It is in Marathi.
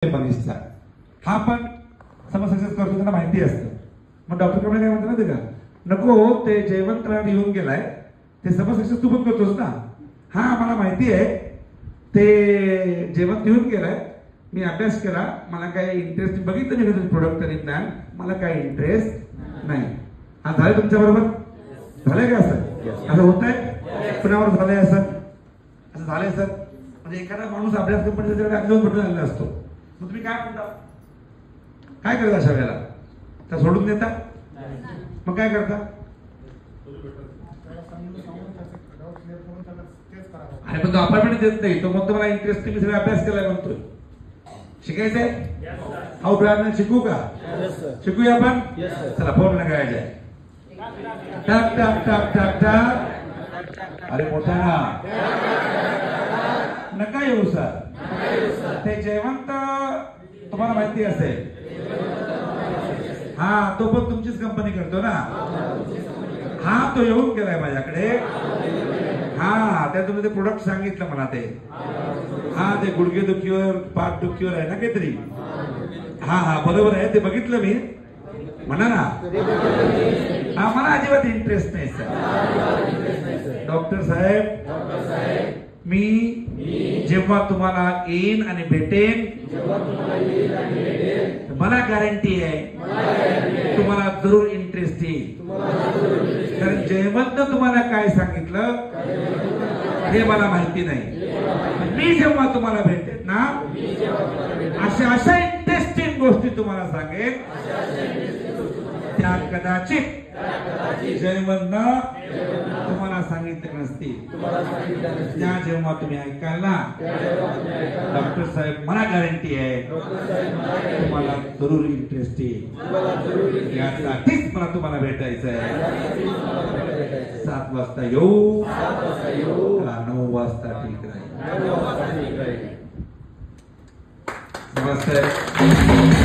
मनीषचा हा पण सक्सेस करतो त्यांना माहिती असतं. मग डॉक्टर कडे काय म्हणतात माहिती का, नको ते जयवंतराव येऊन गेलाय ते सक्सेस तू पण करतोस ना. हा मला माहिती आहे ते जयवंत येऊन गेलाय, मी अभ्यास केला, मला काही इंटरेस्ट बघितलं मी तुझं प्रोडक्ट तरी ज्ञान, मला काही इंटरेस्ट नाही. हा झालं तुमच्या बरोबर? झालंय का असं? असं होत आहे कुणावर झालंय असं? असं झालंय सर? म्हणजे एखादा माणूस अभ्यास कंपनी अगदी भेटून आलेला असतो, मग तुम्ही काय म्हणता, काय करता अशा वेळेला? तर सोडून देता? मग काय करता? अरे पण तो अपॉइंटमेंट देत नाही, तो म्हणतो मला इंटरेस्ट मी सगळं अभ्यास केलाय म्हणतोय. शिकायचंय? हाऊ ब्रँड शिकू का? शिकूया आपण? चला फोन लगायचा. टक टक टक टक टक. अरे मोठा नका येऊ सर. ते जयवंत तुम्हाला माहिती असेल, हा तो पण तुमचीच कंपनी करतो ना. हा तो येऊन गेलाय माझ्याकडे. हा त्या तुम्ही ते प्रोडक्ट सांगितलं मला ते, हा ते गुडघे दुखीवर पाठ दुखीवर आहे ना काहीतरी. हा हा बरोबर आहे, ते बघितलं मी. म्हणा ना. हा मला अजिबात इंटरेस्ट नाही सर. डॉक्टर साहेब मी जेव्हा तुम्हाला येईन आणि भेटेन मला गॅरंटी आहे तुम्हाला जरूर इंटरेस्ट येईल. कारण जयवंत तुम्हाला काय सांगितलं हे मला माहिती नाही. मी जेव्हा तुम्हाला भेटेन ना अशा इंटरेस्टिंग गोष्टी तुम्हाला सांगेन त्या कदाचित जयवंत तुम्हाला सांगितले नसतील. त्या जेव्हा तुम्ही ऐकाल ना डॉक्टर साहेब मला गॅरंटी आहे तुम्हाला जरूर इंटरेस्ट येईल. यासाठीच मला तुम्हाला भेटायचं आहे. 7 वाजता येऊ का 9 वाजता ठीक राहील? नमस्ते.